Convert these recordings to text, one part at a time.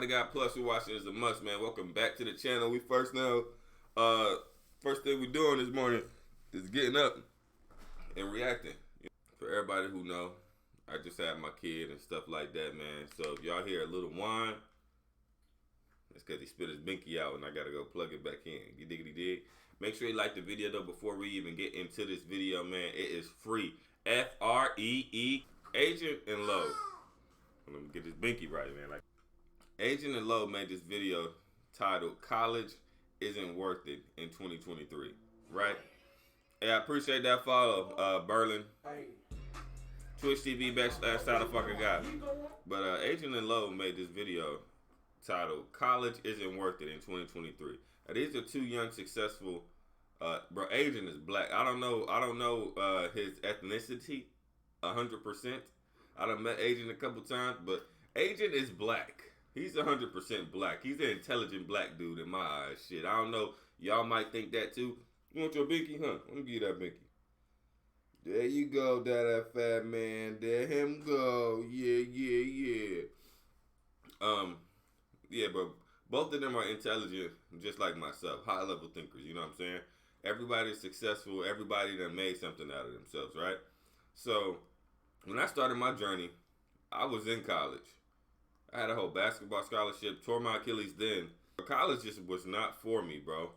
Tytheguy Plus, who watching is a must, man. Welcome back to the channel. We first thing we're doing this morning is getting up and reacting. For everybody who know, I just had my kid and stuff like that, man. So if y'all hear a little whine, it's because he spit his binky out and I gotta go plug it back in. You diggity dig? Make sure you like the video though before we even get into this video, man. It is free. Free. Agent and Low. Let me get this binky right, man. Like, Agent and Low made this video titled "College Isn't Worth It" in 2023, right? Hey, I appreciate that follow, Berlin. Twitch TV /Tytheguy. But Agent and Low made this video titled "College Isn't Worth It" in 2023. Now, these are two young, successful. Bro, Agent is black. I don't know his ethnicity 100%. I done met Agent a couple times, but Agent is black. He's 100% black. He's an intelligent black dude in my eyes. Shit, I don't know. Y'all might think that too. You want your binky, huh? Let me give you that binky. There you go, that fat man. There him go. Yeah. Yeah, but both of them are intelligent, just like myself. High level thinkers, you know what I'm saying? Everybody's successful. Everybody done made something out of themselves, right? So when I started my journey, I was in college. I had a whole basketball scholarship, tore my Achilles then. But college just was not for me, bro.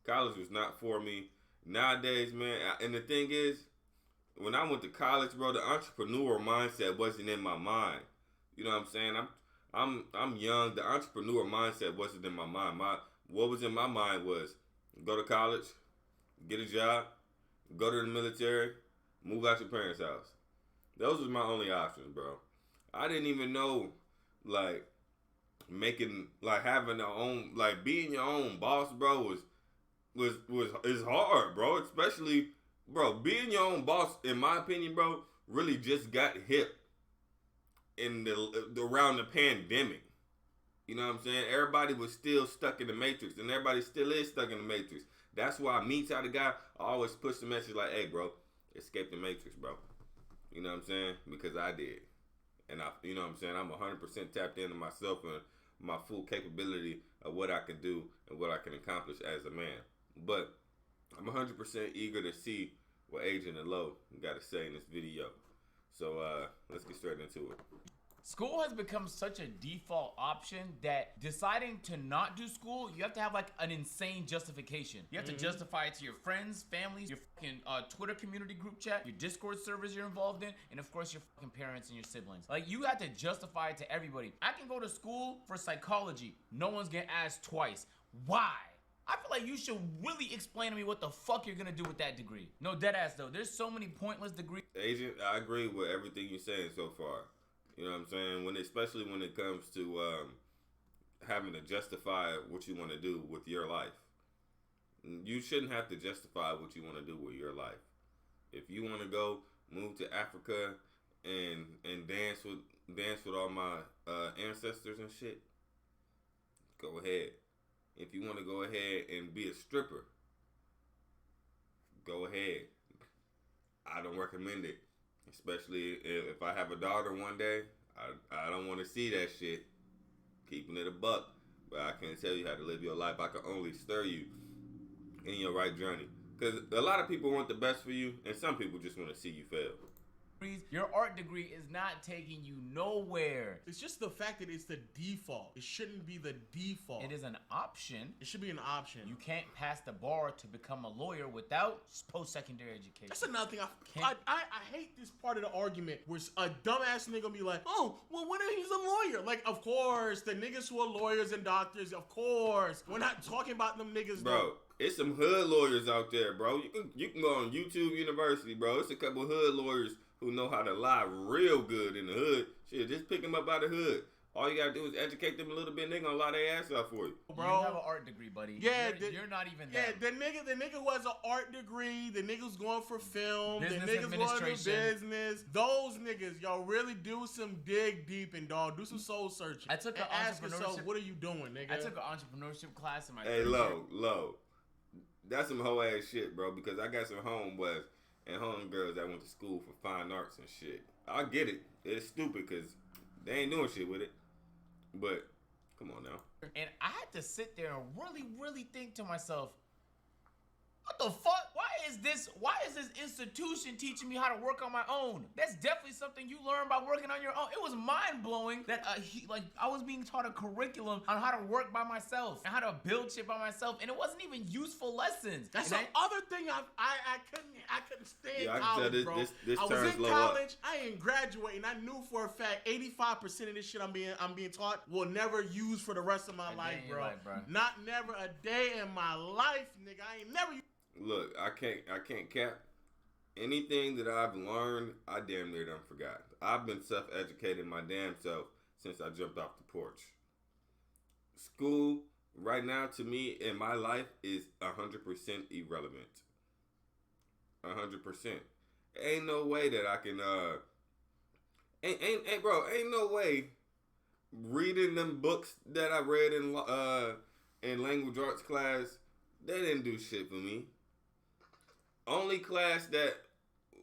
College was not for me. Nowadays, man, and the thing is, when I went to college, bro, the entrepreneur mindset wasn't in my mind. You know what I'm saying? I'm young. The entrepreneur mindset wasn't in my mind. What was in my mind was go to college, get a job, go to the military, move out your parents' house. Those was my only options, bro. I didn't even know, like, having our own, like, being your own boss, bro, is hard, bro. Especially, bro, being your own boss, in my opinion, bro, really just got hip in around the pandemic. You know what I'm saying? Everybody was still stuck in the matrix, and everybody still is stuck in the matrix. That's why me, Tytheguy, I always push the message like, hey, bro, escape the matrix, bro. You know what I'm saying? Because I did. And you know what I'm saying? I'm 100% tapped into myself and my full capability of what I can do and what I can accomplish as a man. But I'm 100% eager to see what Agent and Low got to say in this video. So let's get straight into it. School has become such a default option that deciding to not do school, you have to have like an insane justification. You have to justify it to your friends, families, your fucking Twitter community group chat, your Discord servers you're involved in, and of course your fucking parents and your siblings. Like, you have to justify it to everybody. I can go to school for psychology. No one's gonna ask twice. Why? I feel like you should really explain to me what the fuck you're gonna do with that degree. No, deadass though. There's so many pointless degrees. Agent, I agree with everything you're saying so far. You know what I'm saying? Especially when it comes to having to justify what you want to do with your life. You shouldn't have to justify what you want to do with your life. If you want to go move to Africa and dance with all my ancestors and shit, go ahead. If you want to go ahead and be a stripper, go ahead. I don't recommend it. Especially if I have a daughter one day, I don't want to see that shit. Keeping it a buck. But I can't tell you how to live your life. I can only stir you in your right journey. Because a lot of people want the best for you, and some people just want to see you fail. Your art degree is not taking you nowhere. It's just the fact that it's the default. It shouldn't be the default. It is an option. It should be an option. You can't pass the bar to become a lawyer without post-secondary education. That's another thing. I hate this part of the argument where a dumbass nigga be like, oh, well, what if he's a lawyer? Like, of course, the niggas who are lawyers and doctors, of course. We're not talking about them niggas, bro. Though. It's some hood lawyers out there, bro. You can go on YouTube University, bro. It's a couple hood lawyers who know how to lie real good in the hood. Shit, just pick them up out of the hood. All you gotta do is educate them a little bit, and they gonna lie their ass out for you. Bro, you have an art degree, buddy. Yeah, you're not even there. there. Yeah, the nigga who has an art degree, the niggas going for film, business the niggas going to business. Those niggas, y'all really do some dig deep and dog, do some soul searching. I took an ask entrepreneurship. yourself, what are you doing, nigga? I took an entrepreneurship class in my. Hey, low. That's some hoe ass shit, bro. Because I got some homeboys and homegirls that went to school for fine arts and shit. I get it. It's stupid because they ain't doing shit with it. But Come on now. And I had to sit there and really think to myself, what the fuck? Why is this institution teaching me how to work on my own? That's definitely something you learn by working on your own. It was mind-blowing that I was being taught a curriculum on how to work by myself and how to build shit by myself, and it wasn't even useful lessons. That's the other thing I couldn't stay in college, bro. This I was in low college, up. I ain't graduating. I knew for a fact 85% of this shit I'm being taught will never use for the rest of my life, bro. Not never a day in my life, nigga. I ain't never. Look, I can't cap. Anything that I've learned, I damn near done forgot. I've been self-educating my damn self since I jumped off the porch. School, right now, to me, in my life, is 100% irrelevant. 100%. Ain't no way that I can, ain't no way reading them books that I read in language arts class, they didn't do shit for me. Only class that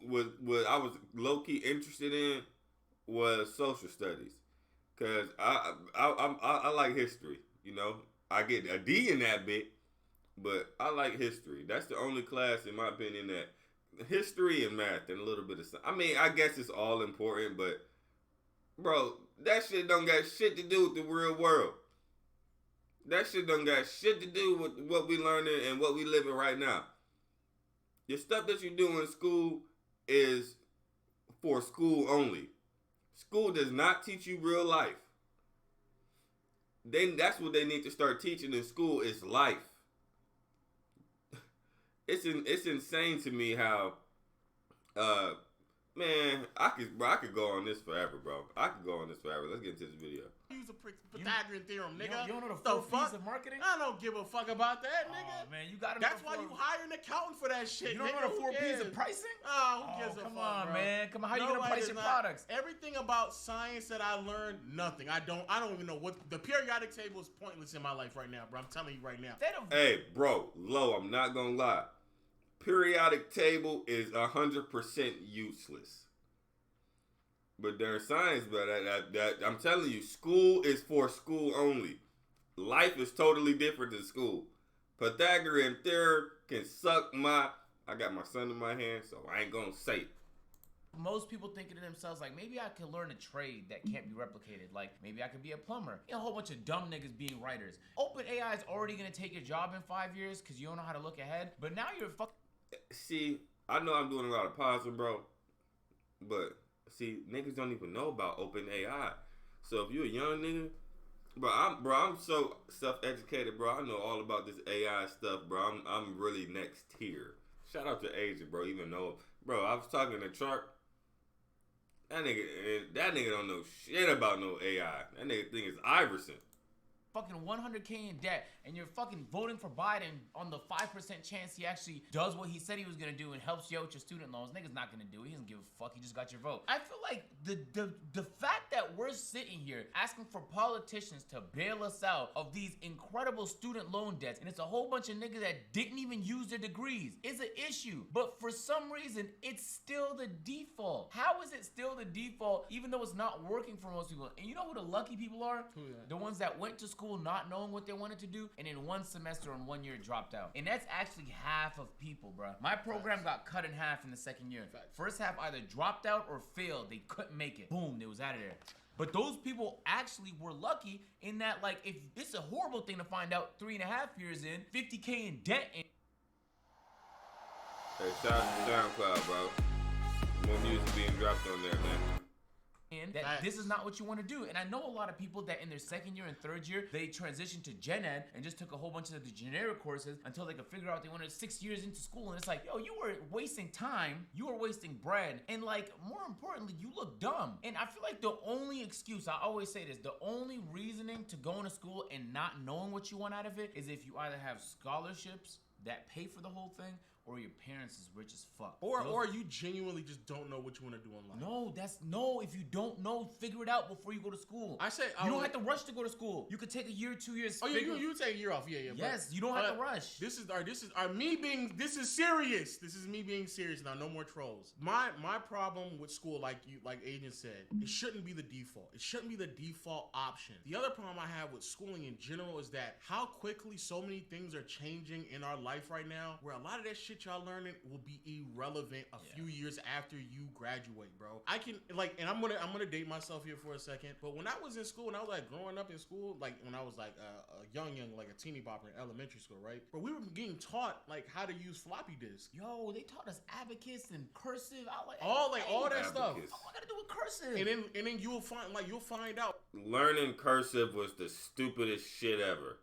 was I was low-key interested in was social studies, cause I like history. You know, I get a D in that bit, but I like history. That's the only class, in my opinion, that history and math and a little bit of science. I mean, I guess it's all important, but bro, that shit don't got shit to do with the real world. That shit don't got shit to do with what we learning and what we living right now. Your stuff that you do in school is for school only. School does not teach you real life. That's what they need to start teaching in school is life. It's insane to me how, man, I could go on this forever, bro. I could go on this forever. Let's get into this video. Use a Pythagorean theorem, nigga. You don't know the full piece of marketing? I don't give a fuck about that, nigga. Oh, man, you gotta. That's why you hire an accountant for that shit. You don't nigga. know the 4 P's of pricing? Oh, who gives a fuck, come on, bro? man. Come on, how you gonna price your products? Everything about science that I learned, nothing. I don't even know what the periodic table is pointless in my life right now, bro. I'm telling you right now. Hey, bro, low. I'm not gonna lie. Periodic table is 100% useless. But during science, but that I'm telling you, school is for school only. Life is totally different than school. Pythagorean theorem can suck my. I got my son in my hand, so I ain't gonna say it. Most people thinking to themselves, like, maybe I could learn a trade that can't be replicated. Like, maybe I could be a plumber. You know, a whole bunch of dumb niggas being writers. OpenAI is already gonna take your job in 5 years because you don't know how to look ahead. But now you're fucking. See, I know I'm doing a lot of pausing, bro, but. See, niggas don't even know about OpenAI. So if you a young nigga, I'm so self-educated, bro. I know all about this AI stuff, bro. I'm really next tier. Shout out to Agent, bro. Even though, bro, I was talking to Chark. That nigga don't know shit about no AI. That nigga think it's Iverson. Fucking 100K in debt, and you're fucking voting for Biden on the 5% chance he actually does what he said he was gonna do and helps you out with your student loans. Nigga's not gonna do it. He doesn't give a fuck. He just got your vote. I feel like the fact that we're sitting here asking for politicians to bail us out of these incredible student loan debts, and it's a whole bunch of niggas that didn't even use their degrees, is an issue. But for some reason, it's still the default. How is it still the default, even though it's not working for most people? And you know who the lucky people are? Who that? The ones that went to school not knowing what they wanted to do, and in 1 semester and 1 year dropped out. And that's actually half of people, bro. My program got cut in half in the second year. First half either dropped out or failed. They couldn't make it. Boom, they was out of there. But those people actually were lucky in that, like, if it's a horrible thing to find out 3.5 years in, 50K in debt. Hey, shout out to SoundCloud, bro. More music being dropped on there, man. And that this is not what you want to do. And I know a lot of people that in their second year and third year, they transitioned to gen ed and just took a whole bunch of the generic courses until they could figure out they wanted 6 years into school. And it's like, yo, you were wasting time, you were wasting bread, and like, more importantly, you look dumb. And I feel like the only excuse, I always say this, the only reasoning to going to school and not knowing what you want out of it is if you either have scholarships that pay for the whole thing, or your parents is rich as fuck. Or you genuinely just don't know what you want to do in life. If you don't know, figure it out before you go to school. You don't have to rush to go to school. You could take a year, 2 years. Oh, you take a year off. Yeah. Yes, you don't have to rush. This is serious. This is me being serious now. No more trolls. My problem with school, like Agent said, it shouldn't be the default. It shouldn't be the default option. The other problem I have with schooling in general is that how quickly so many things are changing in our life right now, where a lot of that shit y'all learning will be irrelevant a few years after you graduate, bro. I can and I'm gonna date myself here for a second, but when I was in school and I was like growing up in school, like when I was like a young like a teeny bopper in elementary school, right? But we were getting taught like how to use floppy disks. Yo, they taught us abacus and cursive. All that stuff. What I gotta do with cursive? And then you'll find out. Learning cursive was the stupidest shit ever.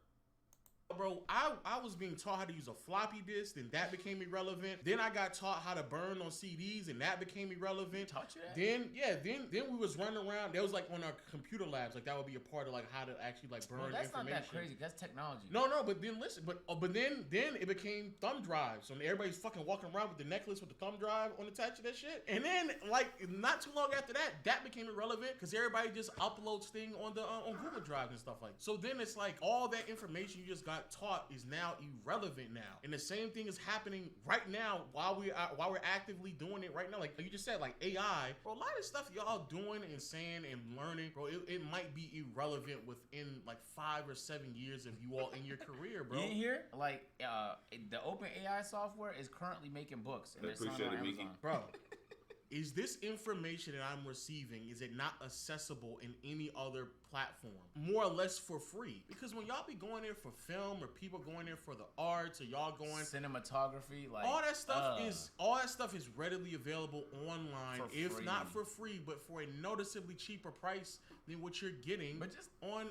Bro, I was being taught how to use a floppy disk, and that became irrelevant. Then I got taught how to burn on CDs, and that became irrelevant. Taught you that? Then we was running around. That was like on our computer labs, like that would be a part of like how to actually like burn that's information. Not that crazy. That's technology. No, but then listen, but then it became thumb drives. So everybody's fucking walking around with the necklace with the thumb drive on attached to that shit. And then like not too long after that became irrelevant because everybody just uploads thing on the on Google Drive and stuff like. So then it's like all that information you just got taught is now irrelevant now, and the same thing is happening right now while we're actively doing it right now. Like you just said, like AI, bro. A lot of stuff y'all doing and saying and learning, bro. It might be irrelevant within like 5 or 7 years of you all in your career, bro. You didn't hear? Like the Open AI software is currently making books, and they're selling on Amazon. Bro. Is this information that I'm receiving, is it not accessible in any other platform? More or less for free? Because when y'all be going there for film or people going there for the arts or y'all going cinematography, like all that stuff is readily available online, if not for free, but for a noticeably cheaper price than what you're getting but just in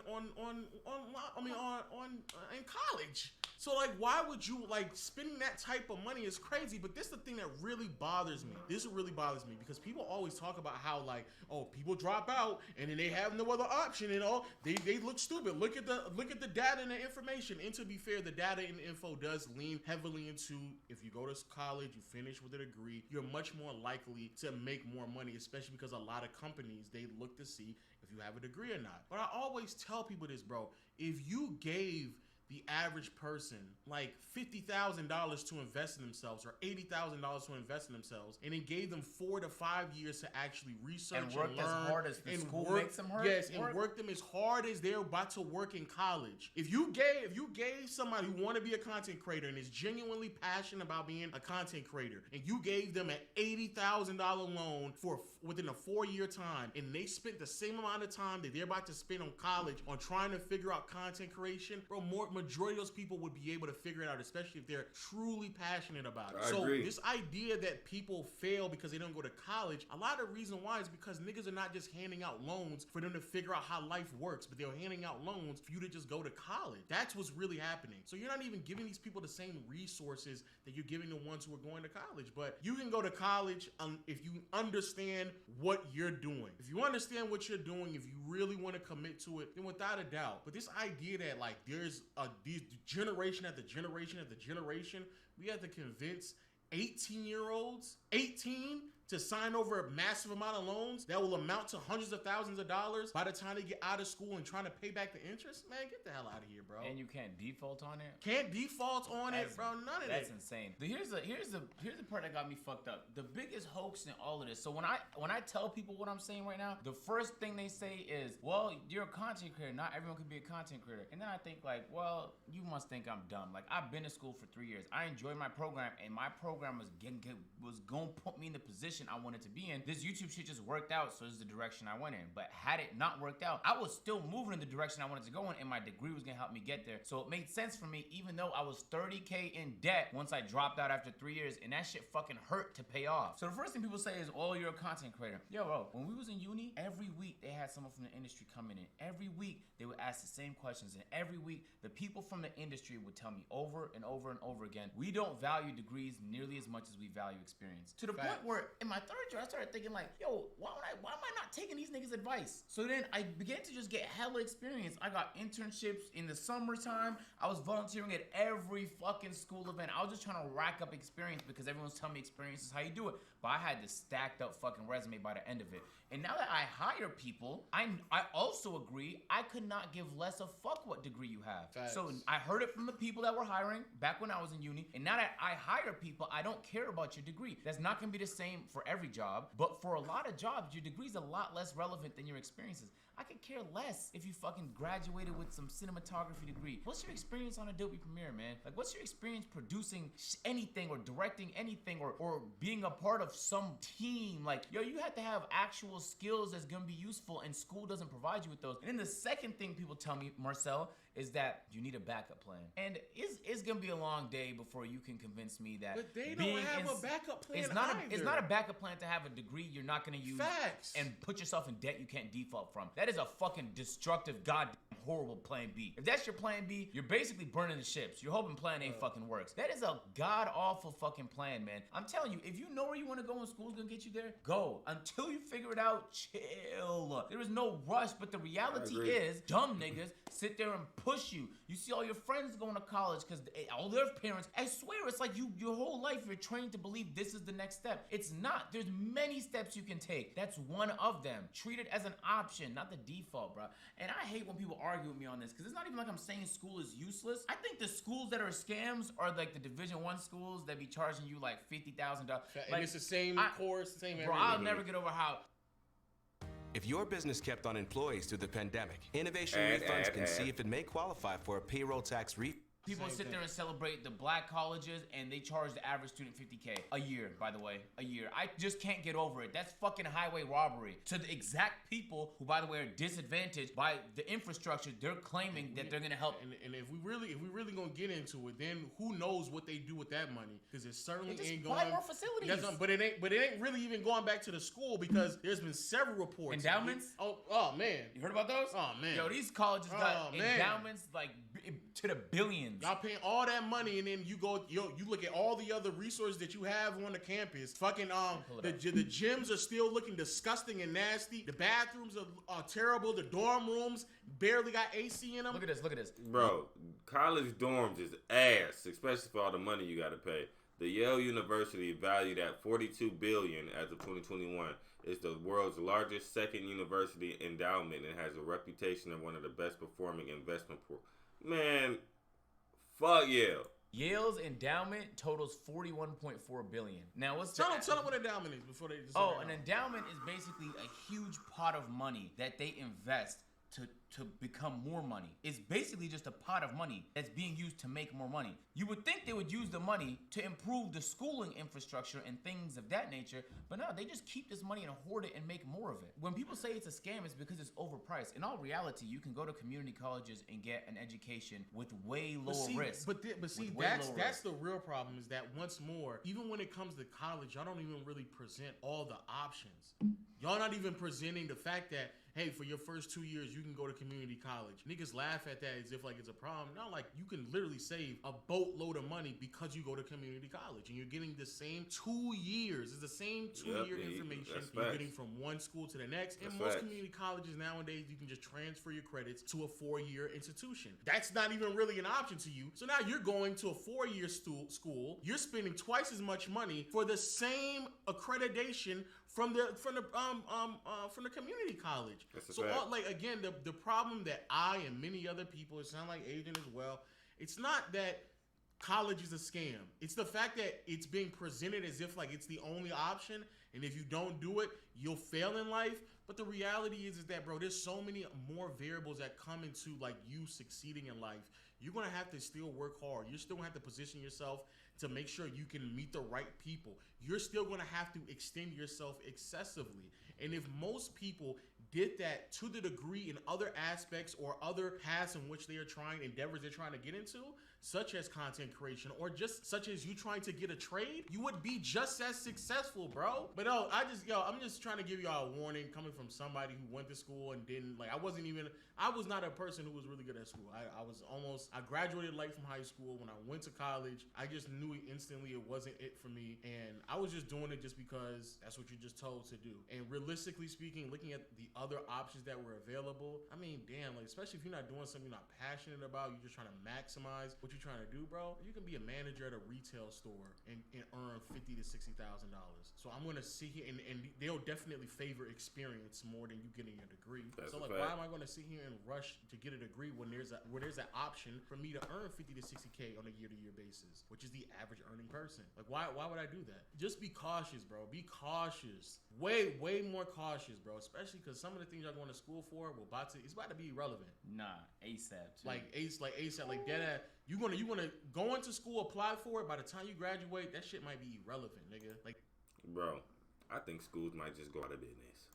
college. So like, why would you like spending that type of money is crazy? But this is the thing that really bothers me. This really bothers me because people always talk about how like, oh, people drop out and then they have no other option and all. They look stupid. Look at the data and the information. And to be fair, the data and the info does lean heavily into if you go to college, you finish with a degree, you're much more likely to make more money, especially because a lot of companies they look to see if you have a degree or not. But I always tell people this, bro. If you gave the average person like $50,000 to invest in themselves or $80,000 to invest in themselves, and it gave them 4 to 5 years to actually research and work learn, as hard as the school makes them work. Yes, and work them as hard as they're about to work in college. If you gave somebody who want to be a content creator and is genuinely passionate about being a content creator, and you gave them an $80,000 loan for within a 4-year time, and they spent the same amount of time that they're about to spend on college on trying to figure out content creation, bro, majority of those people would be able to figure it out, especially if they're truly passionate about it. I agree. This idea that people fail because they don't go to college, a lot of the reason why is because niggas are not just handing out loans for them to figure out how life works, but they're handing out loans for you to just go to college. That's what's really happening. So you're not even giving these people the same resources that you're giving the ones who are going to college. But you can go to college if you understand what you're doing. If you understand what you're doing, if you really want to commit to it, then without a doubt. But this idea that like there's these generation after generation after generation, we have to convince 18-year-olds, 18 to sign over a massive amount of loans that will amount to hundreds of thousands of dollars by the time they get out of school and trying to pay back the interest. Man, get the hell out of here, bro. And you can't default on it? Can't default on it, bro. None of that. That's insane. Here's the part that got me fucked up. The biggest hoax in all of this. So when I tell people what I'm saying right now, the first thing they say is, well, you're a content creator. Not everyone can be a content creator. And then I think like, well, you must think I'm dumb. Like, I've been to school for 3 years. I enjoyed my program, and my program was going to put me in the position I wanted to be in. This YouTube shit just worked out, so this is the direction I went in. But had it not worked out, I was still moving in the direction I wanted to go in, and my degree was gonna help me get there. So it made sense for me, even though I was $30K in debt once I dropped out after 3 years, and that shit fucking hurt to pay off. So the first thing people say is, oh, you're a content creator. Yo, bro, when we was in uni, every week they had someone from the industry coming in. Every week they would ask the same questions, and every week the people from the industry would tell me over and over and over again, we don't value degrees nearly as much as we value experience. To the point where, in my third year, I started thinking like, yo, why am I not taking these niggas' advice? So then I began to just get hella experience. I got internships in the summertime. I was volunteering at every fucking school event. I was just trying to rack up experience because everyone's telling me experience is how you do it. But I had this stacked up fucking resume by the end of it. And now that I hire people, I also agree I could not give less a fuck what degree you have. Facts. So I heard it from the people that were hiring back when I was in uni. And now that I hire people, I don't care about your degree. That's not gonna be the same for every job. But for a lot of jobs, your degree's a lot less relevant than your experiences. I could care less if you fucking graduated with some cinematography degree. What's your experience on Adobe Premiere, man? Like, what's your experience producing anything or directing anything or being a part of some team? Like, yo, you have to have actual skills that's gonna be useful, and school doesn't provide you with those. And then the second thing people tell me, Marcel, is that you need a backup plan. And it's gonna be a long day before you can convince me that. But they don't have a backup plan it's not a backup plan to have a degree you're not gonna use. Facts. And put yourself in debt you can't default from. That is a fucking destructive, goddamn horrible plan B. If that's your plan B, you're basically burning the ships. You're hoping plan A fucking works. That is a god-awful fucking plan, man. I'm telling you, if you know where you want to go and school's gonna get you there, go. Until you figure it out, chill. There is no rush, but the reality is, dumb niggas sit there and push you. You see all your friends going to college because all their parents, I swear, it's like your whole life you're trained to believe this is the next step. It's not. There's many steps you can take. That's one of them. Treat it as an option, not the default, bro. And I hate when people argue with me on this because it's not even like I'm saying school is useless. I think the schools that are scams are like the Division I schools that be charging you like $50,000. And like, it's the same course, same everything. Bro, I'll never get over how. If your business kept on employees through the pandemic, Innovation Refunds can see if it may qualify for a payroll tax refund. People sit there and celebrate the black colleges, and they charge the average student $50K a year, by the way, a year. I just can't get over it. That's fucking highway robbery. To the exact people who, by the way, are disadvantaged by the infrastructure they're claiming that they're gonna help. And if we really gonna get into it, then who knows what they do with that money? Because it certainly ain't going. Buy more facilities. But it ain't really even going back to the school because there's been several reports. Endowments? Oh man. You heard about those? Oh man. Yo, these colleges got endowments like to the billions. Y'all paying all that money, and then you look at all the other resources that you have on the campus. Fucking the gyms are still looking disgusting and nasty. The bathrooms are terrible. The dorm rooms barely got AC in them. Look at this. Bro, college dorms is ass, especially for all the money you gotta pay. The Yale University, valued at $42 billion as of 2021, is the world's largest second university endowment and has a reputation of one of the best performing investment Man, fuck Yale. Yale's endowment totals $41.4 billion. Now, tell them what endowment is before they. An endowment is basically a huge pot of money that they invest to become more money. It's basically just a pot of money that's being used to make more money. You would think they would use the money to improve the schooling infrastructure and things of that nature, but no, they just keep this money and hoard it and make more of it. When people say it's a scam, it's because it's overpriced. In all reality, you can go to community colleges and get an education with way lower risk. But that's the real problem, is that once more, even when it comes to college, y'all don't even really present all the options. Y'all not even presenting the fact that, hey, for your first 2 years, you can go to community college. Niggas laugh at that as if like it's a problem. No, like you can literally save a boatload of money because you go to community college and you're getting the same 2 years. It's the same 2-year information you're getting from one school to the next. And most community colleges nowadays, you can just transfer your credits to a 4-year institution. That's not even really an option to you. So now you're going to a 4-year school. You're spending twice as much money for the same accreditation from the community college. So again, the problem that I and many other people, it sounds like Adrian as well, it's not that college is a scam. It's the fact that it's being presented as if like it's the only option, and if you don't do it, you'll fail in life. But the reality is that, bro, there's so many more variables that come into like you succeeding in life. You're gonna have to still work hard. You're still gonna have to position yourself to make sure you can meet the right people. You're still gonna have to extend yourself excessively. And if most people did that to the degree in other aspects or other paths in which endeavors they're trying to get into, such as content creation or just such as you trying to get a trade, you would be just as successful, bro. But I'm just trying to give y'all a warning coming from somebody who went to school and didn't, like, I was not a person who was really good at school. I graduated late from high school. When I went to college, I just knew instantly it wasn't it for me. And I was just doing it just because that's what you're just told to do. And realistically speaking, looking at the other options that were available, I mean, damn, like, especially if you're not doing something you're not passionate about, you're just trying to maximize what you're trying to do, bro. You can be a manager at a retail store and earn $50,000 to $60,000. So I'm gonna sit here and they'll definitely favor experience more than you getting a degree. That's so like, why am I gonna sit here and rush to get a degree when there's an option for me to earn 50 to 60K on a year-to-year basis, which is the average earning person? Like, why would I do that? Just be cautious, bro. Be cautious. Way more cautious, bro. Especially because some of the things y'all going to school for it's about to be irrelevant. Nah, ASAP too. Like ASAP, like that. You gonna go into school, apply for it. By the time you graduate, that shit might be irrelevant, nigga. Like, bro, I think schools might just go out of business.